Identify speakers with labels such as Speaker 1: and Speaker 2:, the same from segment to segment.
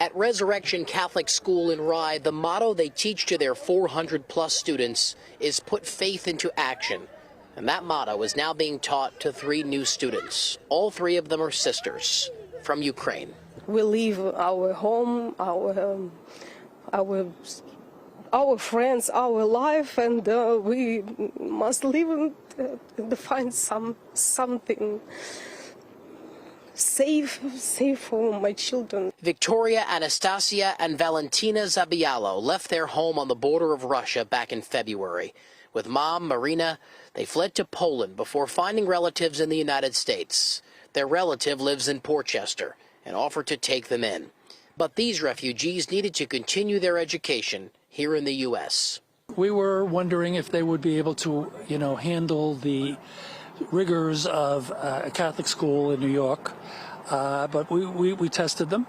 Speaker 1: At Resurrection Catholic School in Rye, the motto they teach to their 400-plus students is put faith into action. And that motto is now being taught to 3 new students. All 3 of them are sisters from Ukraine.
Speaker 2: We leave our home, our friends, our life, and we must live and find something safe for my children.
Speaker 1: Victoria, Anastasia, and Valentina Zabialo left their home on the border of Russia back in February. With mom, Marina, they fled to Poland before finding relatives in the United States. Their relative lives in Portchester and offered to take them in. But these refugees needed to continue their education here in the U.S.
Speaker 3: We were wondering if they would be able to, handle the rigors of a Catholic school in New York. But we tested them,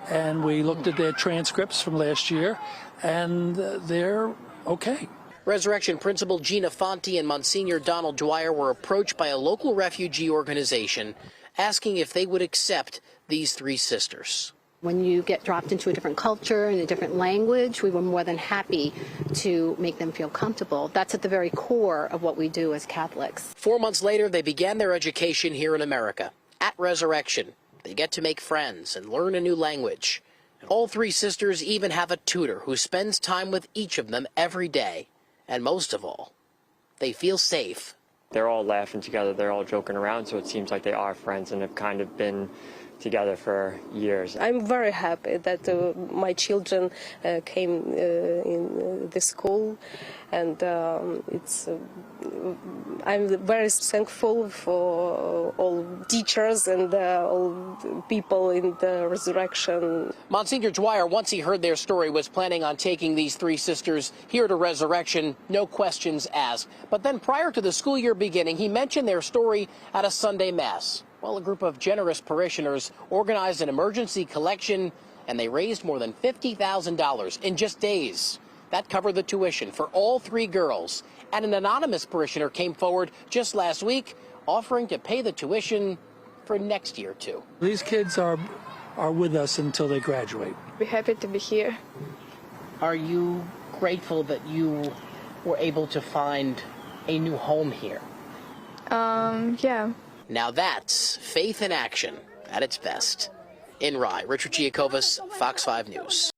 Speaker 3: and we looked at their transcripts from last year, and they're okay.
Speaker 1: Resurrection Principal Gina Fonte and Monsignor Donald Dwyer were approached by a local refugee organization asking if they would accept these 3 sisters.
Speaker 4: When you get dropped into a different culture and a different language, we were more than happy to make them feel comfortable. That's at the very core of what we do as Catholics.
Speaker 1: 4 months later, they began their education here in America. At Resurrection, they get to make friends and learn a new language. All 3 sisters even have a tutor who spends time with each of them every day. And most of all, they feel safe.
Speaker 5: They're all laughing together, they're all joking around, so it seems like they are friends and have kind of been together for years.
Speaker 2: I'm very happy that my children came in the school, and I'm very thankful for all teachers and all people in the Resurrection.
Speaker 1: Monsignor Dwyer, once he heard their story, was planning on taking these 3 sisters here to Resurrection, no questions asked. But then prior to the school year beginning, he mentioned their story at a Sunday Mass. Well, a group of generous parishioners organized an emergency collection, and they raised more than $50,000 in just days. That covered the tuition for all 3 girls. And an anonymous parishioner came forward just last week, offering to pay the tuition for next year, too.
Speaker 3: These kids are with us until they graduate.
Speaker 6: We're happy to be here.
Speaker 1: Are you grateful that you were able to find a new home here?
Speaker 6: Yeah.
Speaker 1: Now that's faith in action at its best. In Rye, Richard Giacovas, Fox 5 News.